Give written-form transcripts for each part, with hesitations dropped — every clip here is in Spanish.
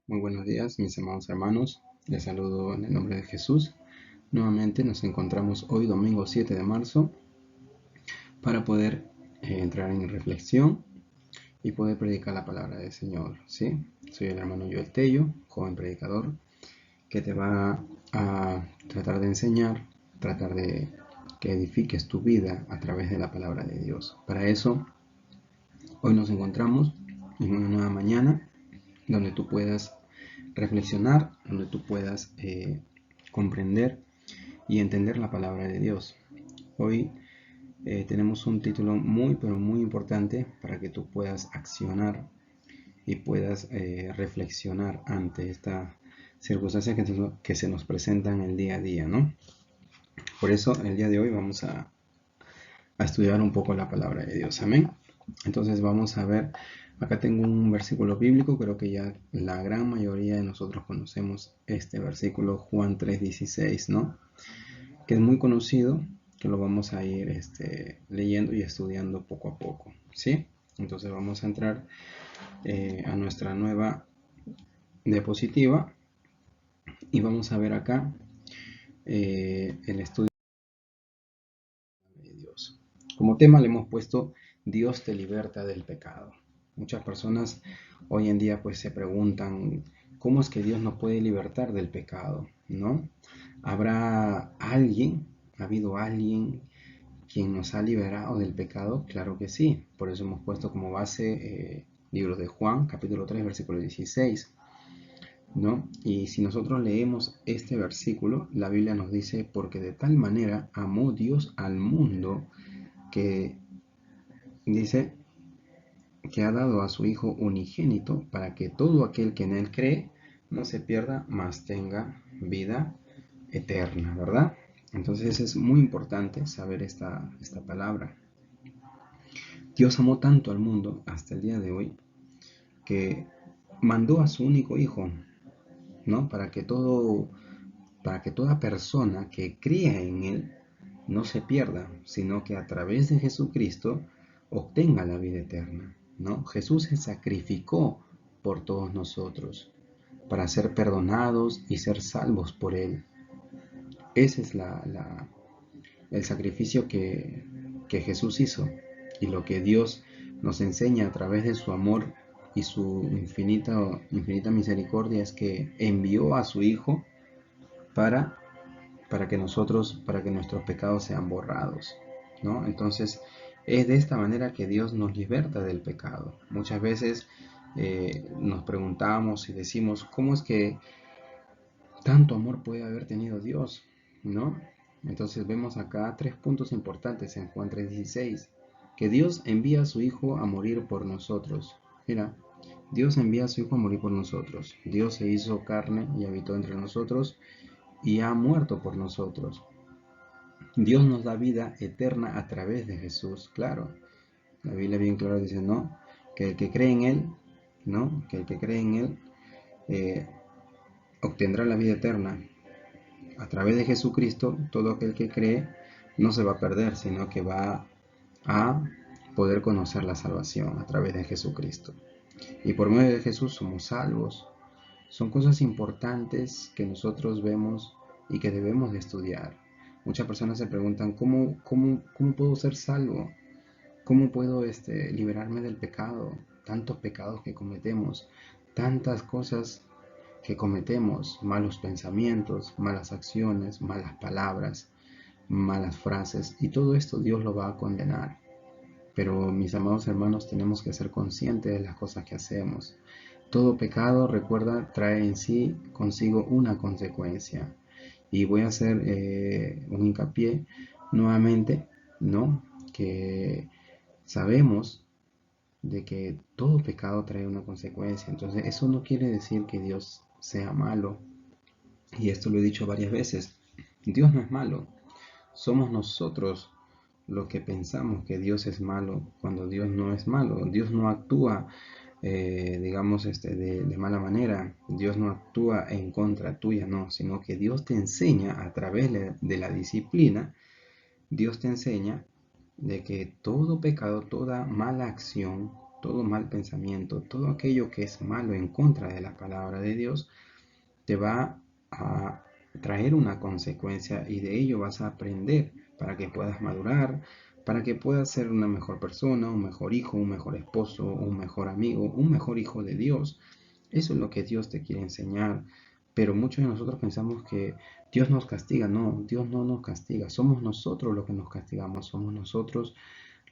Muy buenos días, mis amados hermanos. Les saludo en el nombre de Jesús. Nuevamente nos encontramos hoy, domingo 7 de marzo, para poder entrar en reflexión y poder predicar la palabra del Señor. ¿Sí? Soy el hermano Joel Tello, joven predicador, que te va a tratar de enseñar, tratar de que edifiques tu vida a través de la palabra de Dios. Para eso, hoy nos encontramos en una nueva mañana donde tú puedas reflexionar, donde tú puedas comprender y entender la palabra de Dios. Hoy tenemos un título muy pero muy importante para que tú puedas accionar y puedas reflexionar ante esta circunstancia que se nos presenta en el día a día, ¿no? Por eso el día de hoy vamos a estudiar un poco la palabra de Dios, amén. Entonces vamos a ver, acá tengo un versículo bíblico, creo que ya la gran mayoría de nosotros conocemos este versículo, Juan 3:16, ¿no? Que es muy conocido, que lo vamos a ir leyendo y estudiando poco a poco, ¿sí? Entonces vamos a entrar a nuestra nueva diapositiva y vamos a ver acá el estudio de Dios. Como tema le hemos puesto Dios te liberta del pecado. Muchas personas hoy en día pues se preguntan cómo es que Dios nos puede libertar del pecado, ¿no? ¿Habrá alguien, ha habido alguien quien nos ha liberado del pecado? Claro que sí. Por eso hemos puesto como base libro de Juan, capítulo 3, versículo 16, ¿no? Y si nosotros leemos este versículo, la Biblia nos dice, porque de tal manera amó Dios al mundo que dice que ha dado a su Hijo unigénito para que todo aquel que en él cree no se pierda, mas tenga vida eterna, ¿verdad? Entonces es muy importante saber esta palabra. Dios amó tanto al mundo hasta el día de hoy que mandó a su único Hijo, ¿no? Para que toda persona que crea en Él no se pierda, sino que a través de Jesucristo obtenga la vida eterna, ¿no? Jesús se sacrificó por todos nosotros para ser perdonados y ser salvos por Él. Ese es el sacrificio que Jesús hizo y lo que Dios nos enseña a través de su amor y su infinita misericordia es que envió a su Hijo para, para que nuestros pecados sean borrados, ¿no? Entonces es de esta manera que Dios nos liberta del pecado. Muchas veces nos preguntamos y decimos, ¿cómo es que tanto amor puede haber tenido Dios? ¿No? Entonces vemos acá tres puntos importantes en Juan 3:16, que Dios envía a su Hijo a morir por nosotros. Mira, Dios envía a su Hijo a morir por nosotros. Dios se hizo carne y habitó entre nosotros y ha muerto por nosotros. Dios nos da vida eterna a través de Jesús, claro. La Biblia bien clara dice, ¿no? Que el que cree en Él, ¿no? Que el que cree en Él eh, obtendrá la vida eterna. A través de Jesucristo, todo aquel que cree no se va a perder, sino que va a poder conocer la salvación a través de Jesucristo. Y por medio de Jesús somos salvos. Son cosas importantes que nosotros vemos y que debemos de estudiar. Muchas personas se preguntan, ¿cómo puedo ser salvo? ¿Cómo puedo liberarme del pecado? Tantos pecados que cometemos, tantas cosas que cometemos, malos pensamientos, malas acciones, malas palabras, malas frases, y todo esto Dios lo va a condenar. Pero mis amados hermanos, tenemos que ser conscientes de las cosas que hacemos. Todo pecado, recuerda, trae en sí consigo una consecuencia. Y voy a hacer un hincapié nuevamente, ¿no? Que sabemos de que todo pecado trae una consecuencia. Entonces, eso no quiere decir que Dios sea malo. Y esto lo he dicho varias veces. Dios no es malo. Somos nosotros los que pensamos que Dios es malo cuando Dios no es malo. Dios no actúa, digamos, de mala manera. Dios no actúa en contra tuya, no, sino que Dios te enseña a través de la disciplina. Dios te enseña de que todo pecado, toda mala acción, todo mal pensamiento, todo aquello que es malo en contra de la palabra de Dios, te va a traer una consecuencia y de ello vas a aprender para que puedas madurar, para que puedas ser una mejor persona, un mejor hijo, un mejor esposo, un mejor amigo, un mejor hijo de Dios. Eso es lo que Dios te quiere enseñar. Pero muchos de nosotros pensamos que Dios nos castiga. No, Dios no nos castiga. Somos nosotros los que nos castigamos. Somos nosotros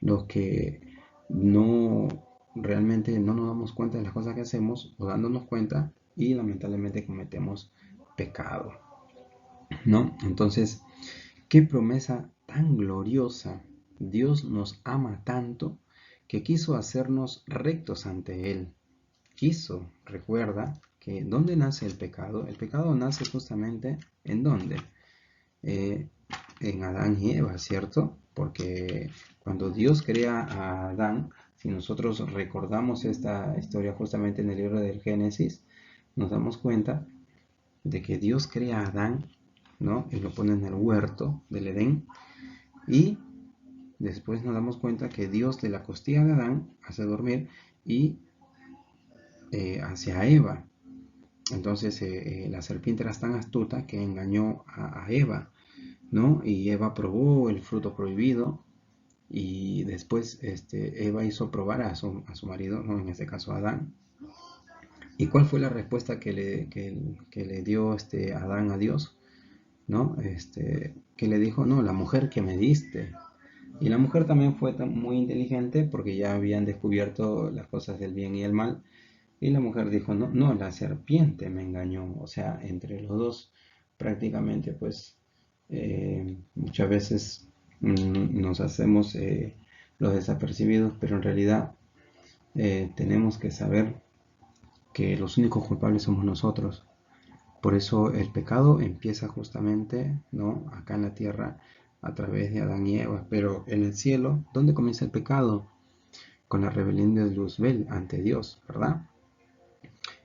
los que no realmente no nos damos cuenta de las cosas que hacemos o dándonos cuenta y lamentablemente cometemos pecado, ¿no? Entonces, qué promesa tan gloriosa. Dios nos ama tanto que quiso hacernos rectos ante Él. Quiso, recuerda, que ¿dónde nace el pecado? El pecado nace justamente ¿en dónde? Eh, en Adán y Eva, ¿cierto? Porque cuando Dios crea a Adán, si nosotros recordamos esta historia justamente en el libro del Génesis, nos damos cuenta de que Dios crea a Adán, ¿no? Y lo pone en el huerto del Edén, y después nos damos cuenta que Dios de la costilla de Adán hace dormir y hacia Eva. Entonces la serpiente era tan astuta que engañó a Eva, ¿no? Y Eva probó el fruto prohibido y después Eva hizo probar a su marido, ¿no? En este caso a Adán. ¿Y cuál fue la respuesta que le dio Adán a Dios? ¿No? Que le dijo, no, la mujer que me diste. Y la mujer también fue muy inteligente porque ya habían descubierto las cosas del bien y el mal. Y la mujer dijo, no, no, la serpiente me engañó. O sea, entre los dos prácticamente pues muchas veces nos hacemos los desapercibidos, pero en realidad tenemos que saber que los únicos culpables somos nosotros. Por eso el pecado empieza justamente, ¿no? Acá en la tierra a través de Adán y Eva. Pero en el cielo, ¿dónde comienza el pecado? Con la rebelión de Luzbel ante Dios, ¿verdad?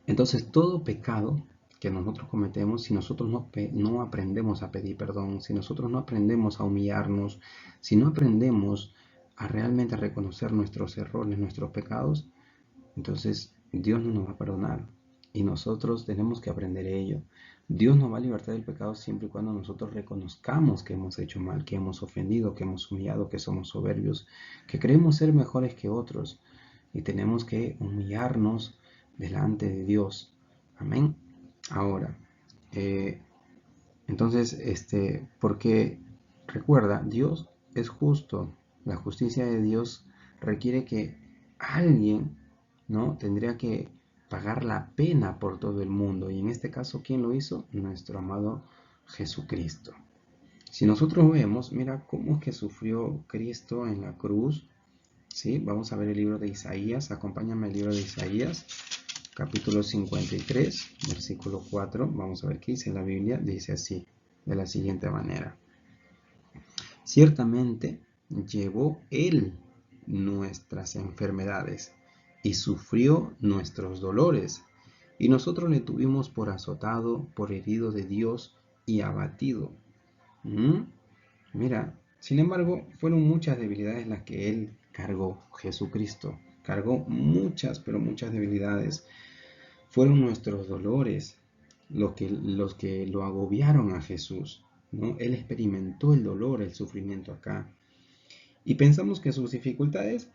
Entonces todo pecado que nosotros cometemos, si nosotros no aprendemos a pedir perdón, si nosotros no aprendemos a humillarnos, si no aprendemos a realmente reconocer nuestros errores, nuestros pecados, entonces Dios no nos va a perdonar y nosotros tenemos que aprender ello. Dios nos va a libertar del pecado siempre y cuando nosotros reconozcamos que hemos hecho mal, que hemos ofendido, que hemos humillado, que somos soberbios, que creemos ser mejores que otros y tenemos que humillarnos delante de Dios. Amén. Ahora, entonces, porque recuerda, Dios es justo. La justicia de Dios requiere que alguien, ¿no? Tendría que pagar la pena por todo el mundo. Y en este caso, ¿quién lo hizo? Nuestro amado Jesucristo. Si nosotros vemos, mira cómo es que sufrió Cristo en la cruz. ¿Sí? Vamos a ver el libro de Isaías. Acompáñame al libro de Isaías, capítulo 53, versículo 4. Vamos a ver qué dice la Biblia. Dice así, de la siguiente manera. Ciertamente llevó Él nuestras enfermedades y sufrió nuestros dolores, y nosotros le tuvimos por azotado, por herido de Dios y abatido. Mira, sin embargo, fueron muchas debilidades las que Él cargó, Jesucristo. Cargó muchas, pero muchas debilidades. Fueron nuestros dolores los que lo agobiaron a Jesús, ¿no? Él experimentó el dolor, el sufrimiento acá. Y pensamos que sus dificultades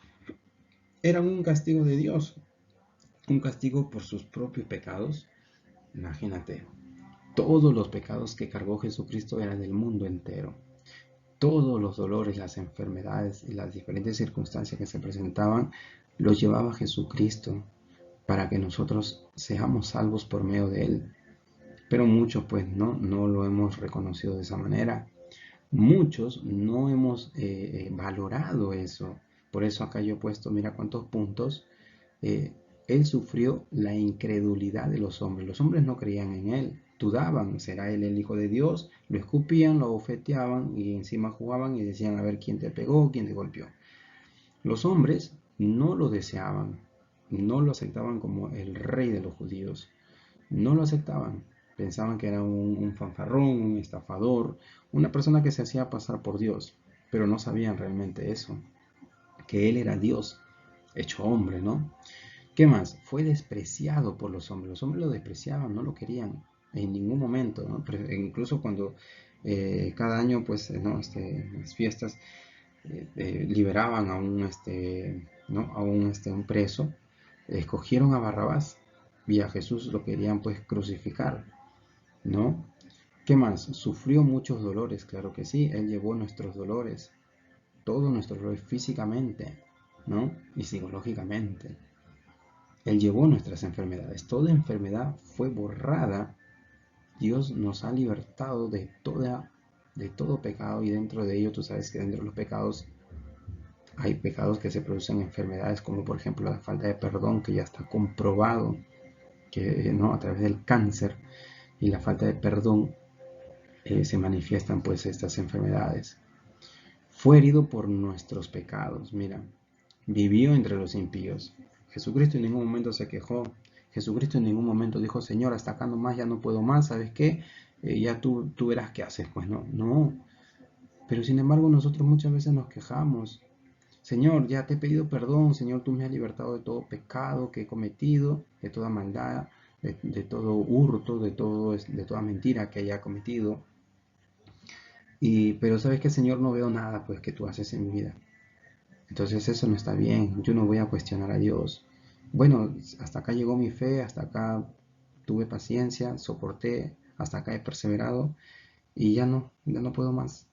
eran un castigo de Dios, un castigo por sus propios pecados. Imagínate, todos los pecados que cargó Jesucristo eran del mundo entero. Todos los dolores, las enfermedades y las diferentes circunstancias que se presentaban, los llevaba Jesucristo para que nosotros seamos salvos por medio de Él. Pero muchos pues no lo hemos reconocido de esa manera. Muchos no hemos valorado eso. Por eso acá yo he puesto, mira cuántos puntos. Él sufrió la incredulidad de los hombres. Los hombres no creían en Él. Dudaban, ¿será Él el Hijo de Dios? Lo escupían, lo bofeteaban y encima jugaban y decían a ver quién te pegó, quién te golpeó. Los hombres no lo deseaban, no lo aceptaban como el rey de los judíos. No lo aceptaban. Pensaban que era un fanfarrón, un estafador, una persona que se hacía pasar por Dios, pero no sabían realmente eso, que Él era Dios hecho hombre, ¿no? ¿Qué más? Fue despreciado por los hombres lo despreciaban, no lo querían en ningún momento, ¿no? Incluso cuando cada año, pues, ¿no? En las fiestas liberaban a un, ¿no? A un, un preso, escogieron a Barrabás y a Jesús lo querían, pues, crucificar, ¿no? ¿Qué más? Sufrió muchos dolores, claro que sí, Él llevó nuestros dolores, todos nuestros dolores físicamente, ¿no? Y psicológicamente. Él llevó nuestras enfermedades. Toda enfermedad fue borrada. Dios nos ha libertado de todo pecado y dentro de ello tú sabes que dentro de los pecados hay pecados que se producen enfermedades como por ejemplo la falta de perdón que ya está comprobado que no a través del cáncer y la falta de perdón se manifiestan pues estas enfermedades. Fue herido por nuestros pecados, mira, vivió entre los impíos. Jesucristo en ningún momento se quejó. Jesucristo en ningún momento dijo, Señor, hasta acá nomás, ya no puedo más, ¿sabes qué? Ya tú verás qué haces. Pues no, no. Pero sin embargo nosotros muchas veces nos quejamos. Señor, ya te he pedido perdón, Señor, tú me has libertado de todo pecado que he cometido, de toda maldad, de todo hurto, de toda mentira que haya cometido. Pero sabes que, Señor, no veo nada pues que tú haces en mi vida. Entonces eso no está bien, yo no voy a cuestionar a Dios. Bueno, hasta acá llegó mi fe, hasta acá tuve paciencia, soporté, hasta acá he perseverado y ya no puedo más.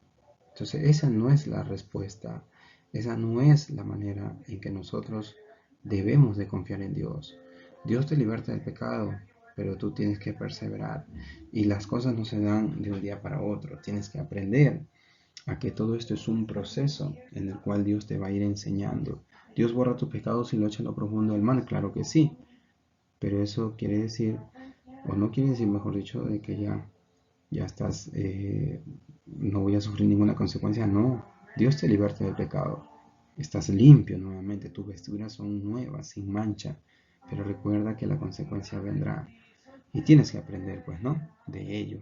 Entonces esa no es la respuesta, esa no es la manera en que nosotros debemos de confiar en Dios. Dios te liberta del pecado, pero tú tienes que perseverar y las cosas no se dan de un día para otro, tienes que aprender a que todo esto es un proceso en el cual Dios te va a ir enseñando. ¿Dios borra tus pecados y lo echa en lo profundo del mar? Claro que sí, pero eso quiere decir, o no quiere decir, mejor dicho, de que ya estás, no voy a sufrir ninguna consecuencia. No, Dios te liberta del pecado. Estás limpio nuevamente, tus vestiduras son nuevas, sin mancha, pero recuerda que la consecuencia vendrá y tienes que aprender, pues, ¿no? De ello.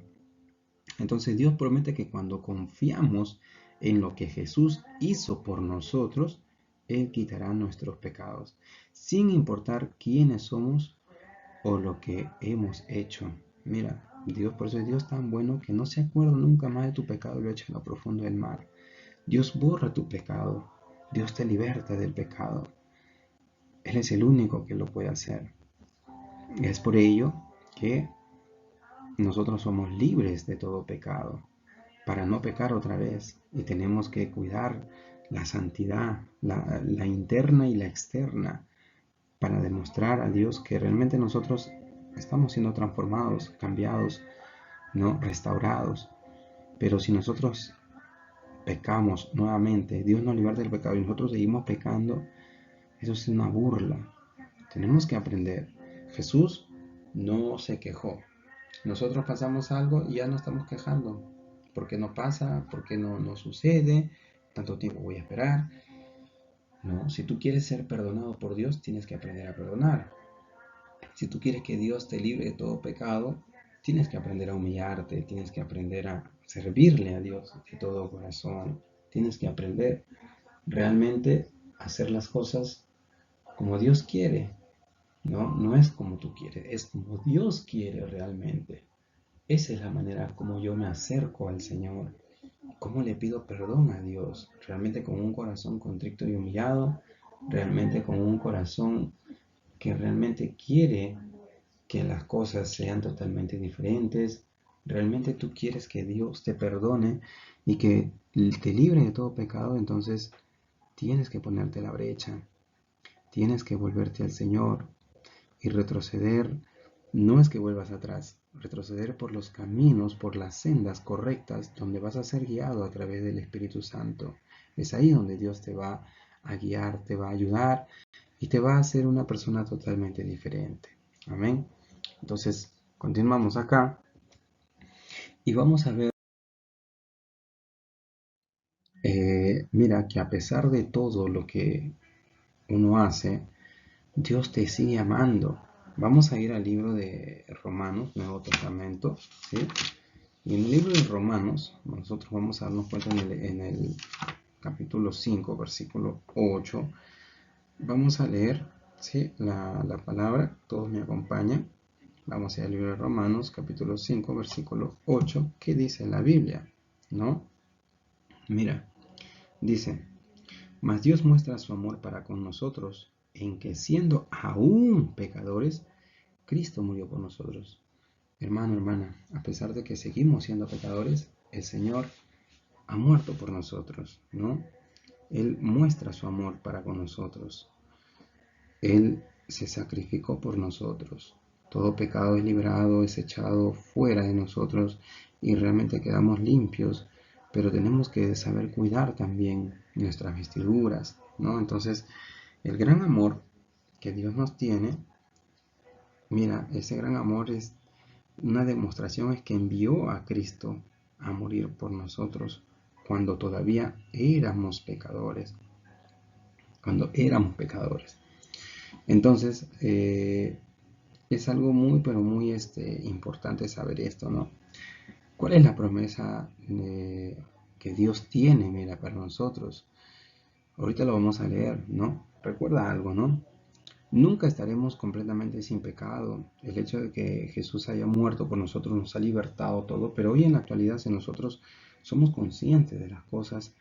Entonces Dios promete que cuando confiamos en lo que Jesús hizo por nosotros, Él quitará nuestros pecados, sin importar quiénes somos o lo que hemos hecho. Mira, Dios, por eso es Dios tan bueno que no se acuerda nunca más de tu pecado y lo echa en lo profundo del mar. Dios borra tu pecado, Dios te liberta del pecado. Él es el único que lo puede hacer. Es por ello que nosotros somos libres de todo pecado, para no pecar otra vez. Y tenemos que cuidar la santidad, la interna y la externa, para demostrar a Dios que realmente nosotros estamos siendo transformados, cambiados, ¿no? Restaurados. Pero si nosotros pecamos nuevamente, Dios nos liberta del pecado y nosotros seguimos pecando, eso es una burla. Tenemos que aprender. Jesús no se quejó. Nosotros pasamos algo y ya no estamos quejando. ¿Por qué no pasa? ¿Por qué no sucede? ¿Tanto tiempo voy a esperar? No, si tú quieres ser perdonado por Dios, tienes que aprender a perdonar. Si tú quieres que Dios te libre de todo pecado, tienes que aprender a humillarte, tienes que aprender a servirle a Dios de todo corazón. Tienes que aprender realmente a hacer las cosas como Dios quiere. No, no es como tú quieres, es como Dios quiere realmente. Esa es la manera como yo me acerco al Señor, cómo le pido perdón a Dios, realmente con un corazón contrito y humillado, realmente con un corazón que realmente quiere que las cosas sean totalmente diferentes, realmente tú quieres que Dios te perdone y que te libre de todo pecado, entonces tienes que ponerte la brecha, tienes que volverte al Señor, y retroceder no es que vuelvas atrás, retroceder por los caminos, por las sendas correctas, donde vas a ser guiado a través del Espíritu Santo. Es ahí donde Dios te va a guiar, te va a ayudar y te va a hacer una persona totalmente diferente. Amén. Entonces, continuamos acá y vamos a ver, mira que a pesar de todo lo que uno hace, Dios te sigue amando. Vamos a ir al libro de Romanos, Nuevo Testamento, ¿sí? Y en el libro de Romanos, nosotros vamos a darnos cuenta en el capítulo 5, versículo 8, Vamos a leer, ¿sí? la palabra, todos me acompañan. Vamos a ir al libro de Romanos, capítulo 5, versículo 8. ¿Qué dice la Biblia? ¿No? Mira, dice: mas Dios muestra su amor para con nosotros, en que siendo aún pecadores, Cristo murió por nosotros. Hermano, hermana, a pesar de que seguimos siendo pecadores, el Señor ha muerto por nosotros, ¿no? Él muestra su amor para con nosotros. Él se sacrificó por nosotros. Todo pecado es liberado, es echado fuera de nosotros y realmente quedamos limpios, pero tenemos que saber cuidar también nuestras vestiduras, ¿no? Entonces, el gran amor que Dios nos tiene, mira, ese gran amor es una demostración, es que envió a Cristo a morir por nosotros cuando todavía éramos pecadores, cuando éramos pecadores. Entonces, es algo muy, pero muy importante saber esto, ¿no? ¿Cuál es la promesa que Dios tiene, mira, para nosotros? Ahorita lo vamos a leer, ¿no? Recuerda algo, ¿no? Nunca estaremos completamente sin pecado. El hecho de que Jesús haya muerto por nosotros nos ha libertado todo, pero hoy en la actualidad, si nosotros somos conscientes de las cosas,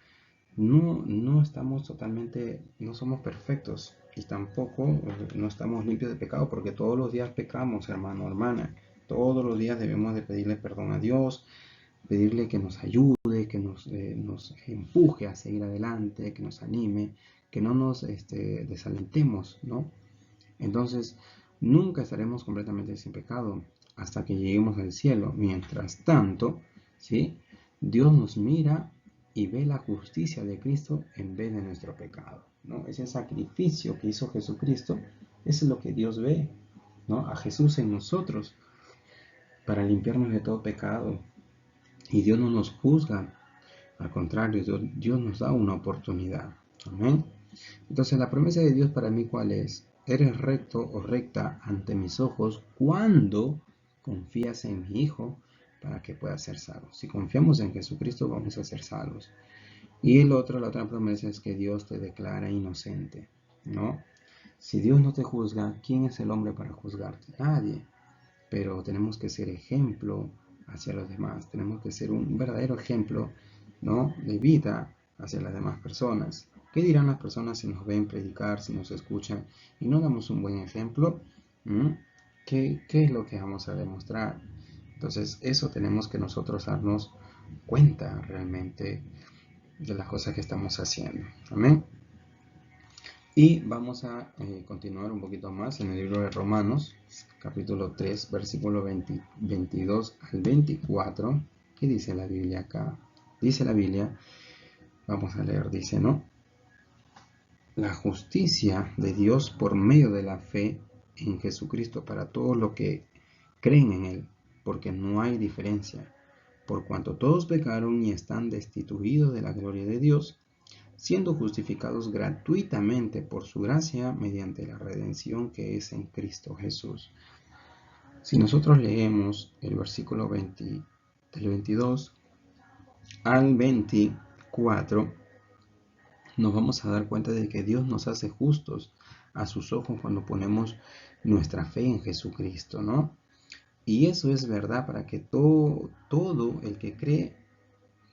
no estamos totalmente, no somos perfectos y tampoco no estamos limpios de pecado, porque todos los días pecamos, hermano, hermana. Todos los días debemos de pedirle perdón a Dios, pedirle que nos ayude, que nos empuje a seguir adelante, que nos anime, que no nos desalentemos, ¿no? Entonces, nunca estaremos completamente sin pecado hasta que lleguemos al cielo. Mientras tanto, ¿sí? Dios nos mira y ve la justicia de Cristo en vez de nuestro pecado, ¿no? Ese sacrificio que hizo Jesucristo, eso es lo que Dios ve, ¿no? A Jesús en nosotros para limpiarnos de todo pecado. Y Dios no nos juzga, al contrario, Dios nos da una oportunidad. Amén. Entonces, la promesa de Dios para mí, ¿cuál es? Eres recto o recta ante mis ojos cuando confías en mi Hijo para que puedas ser salvo. Si confiamos en Jesucristo, vamos a ser salvos. Y la otra promesa es que Dios te declara inocente, ¿no? Si Dios no te juzga, ¿quién es el hombre para juzgarte? Nadie. Pero tenemos que ser ejemplo hacia los demás. Tenemos que ser un verdadero ejemplo, ¿no?, de vida hacia las demás personas. ¿Qué dirán las personas si nos ven predicar, si nos escuchan y no damos un buen ejemplo? ¿Qué es lo que vamos a demostrar? Entonces, eso tenemos que nosotros darnos cuenta realmente de las cosas que estamos haciendo. Amén. Y vamos a continuar un poquito más en el libro de Romanos, capítulo 3, versículo 22 al 24. ¿Qué dice la Biblia acá? Dice la Biblia, vamos a leer, dice, ¿no? La justicia de Dios por medio de la fe en Jesucristo para todos los que creen en Él, porque no hay diferencia, por cuanto todos pecaron y están destituidos de la gloria de Dios, siendo justificados gratuitamente por su gracia mediante la redención que es en Cristo Jesús. Si nosotros leemos el versículo 20, del 22 al 24, nos vamos a dar cuenta de que Dios nos hace justos a sus ojos cuando ponemos nuestra fe en Jesucristo, ¿no? Y eso es verdad para que todo el que cree,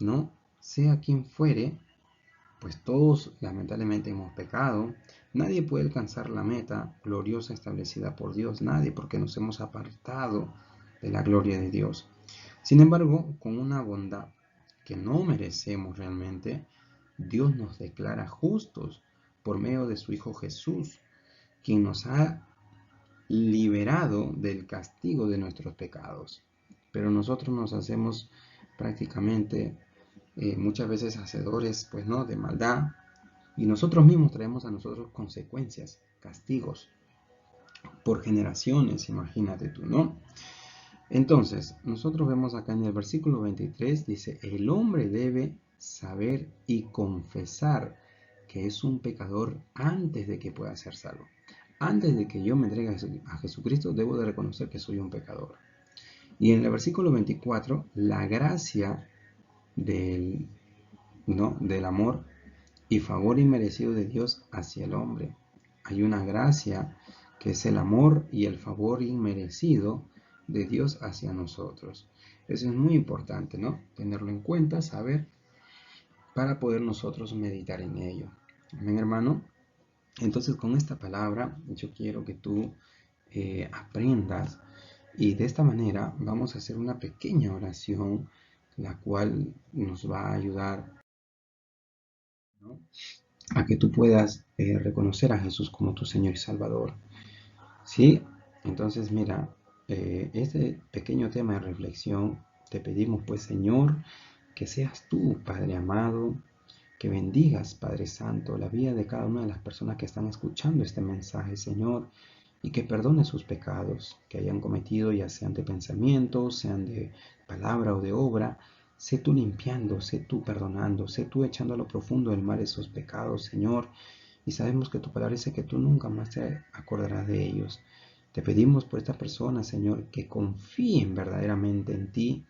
¿no?, sea quien fuere, pues todos lamentablemente hemos pecado. Nadie puede alcanzar la meta gloriosa establecida por Dios, nadie, porque nos hemos apartado de la gloria de Dios. Sin embargo, con una bondad que no merecemos realmente, Dios nos declara justos por medio de su Hijo Jesús, quien nos ha liberado del castigo de nuestros pecados. Pero nosotros nos hacemos prácticamente muchas veces hacedores, pues no, de maldad, y nosotros mismos traemos a nosotros consecuencias, castigos, por generaciones, imagínate tú, ¿no? Entonces, nosotros vemos acá en el versículo 23, dice, el hombre debe saber y confesar que es un pecador antes de que pueda ser salvo. Antes de que yo me entregue a Jesucristo, debo de reconocer que soy un pecador. Y en el versículo 24, la gracia del amor y favor inmerecido de Dios hacia el hombre. hay una gracia que es el amor y el favor inmerecido de Dios hacia nosotros. Eso es muy importante, ¿no? Tenerlo en cuenta, saber, para poder nosotros meditar en ello. Amén, hermano. Entonces, con esta palabra, yo quiero que tú aprendas, y de esta manera vamos a hacer una pequeña oración, la cual nos va a ayudar, ¿no?, a que tú puedas reconocer a Jesús como tu Señor y Salvador. ¿Sí? Entonces, mira, este pequeño tema de reflexión, te pedimos pues, Señor, que seas tú, Padre amado, que bendigas, Padre Santo, la vida de cada una de las personas que están escuchando este mensaje, Señor, y que perdone sus pecados que hayan cometido, ya sean de pensamiento, sean de palabra o de obra. Sé tú limpiando, sé tú perdonando, sé tú echando a lo profundo del mar esos pecados, Señor. Y sabemos que tu palabra dice que tú nunca más te acordarás de ellos. Te pedimos por estas personas, Señor, que confíen verdaderamente en ti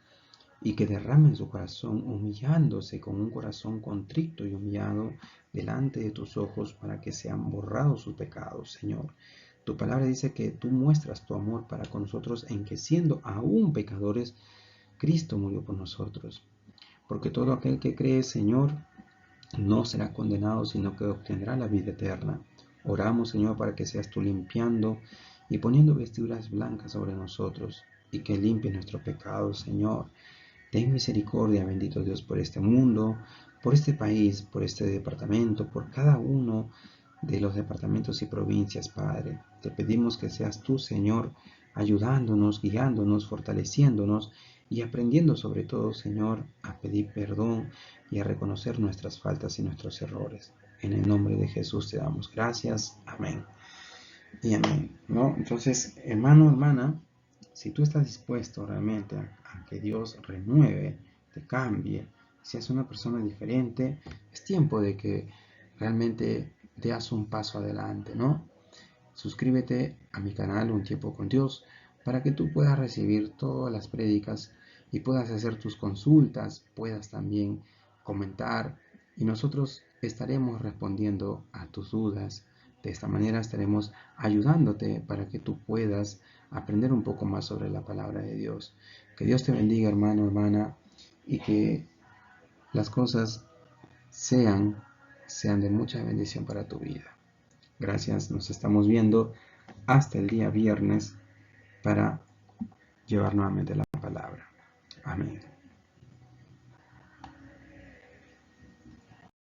y que derramen su corazón humillándose con un corazón contrito y humillado delante de tus ojos, para que sean borrados sus pecados, Señor. Tu palabra dice que tú muestras tu amor para con nosotros, en que siendo aún pecadores, Cristo murió por nosotros. Porque todo aquel que cree, Señor, no será condenado, sino que obtendrá la vida eterna. Oramos, Señor, para que seas tú limpiando y poniendo vestiduras blancas sobre nosotros, y que limpie nuestros pecados, Señor. Ten misericordia, bendito Dios, por este mundo, por este país, por este departamento, por cada uno de los departamentos y provincias, Padre. Te pedimos que seas tú, Señor, ayudándonos, guiándonos, fortaleciéndonos y aprendiendo sobre todo, Señor, a pedir perdón y a reconocer nuestras faltas y nuestros errores. En el nombre de Jesús te damos gracias. Amén. Y amén, ¿no? Entonces, hermano, hermana, si tú estás dispuesto realmente a que Dios renueve, te cambie, seas una persona diferente, es tiempo de que realmente das un paso adelante, ¿no? Suscríbete a mi canal Un Tiempo con Dios, para que tú puedas recibir todas las prédicas y puedas hacer tus consultas, puedas también comentar, y nosotros estaremos respondiendo a tus dudas. De esta manera estaremos ayudándote para que tú puedas aprender un poco más sobre la palabra de Dios. Que Dios te bendiga, hermano, hermana, y que las cosas sean de mucha bendición para tu vida. Gracias, nos estamos viendo hasta el día viernes para llevar nuevamente la palabra. Amén.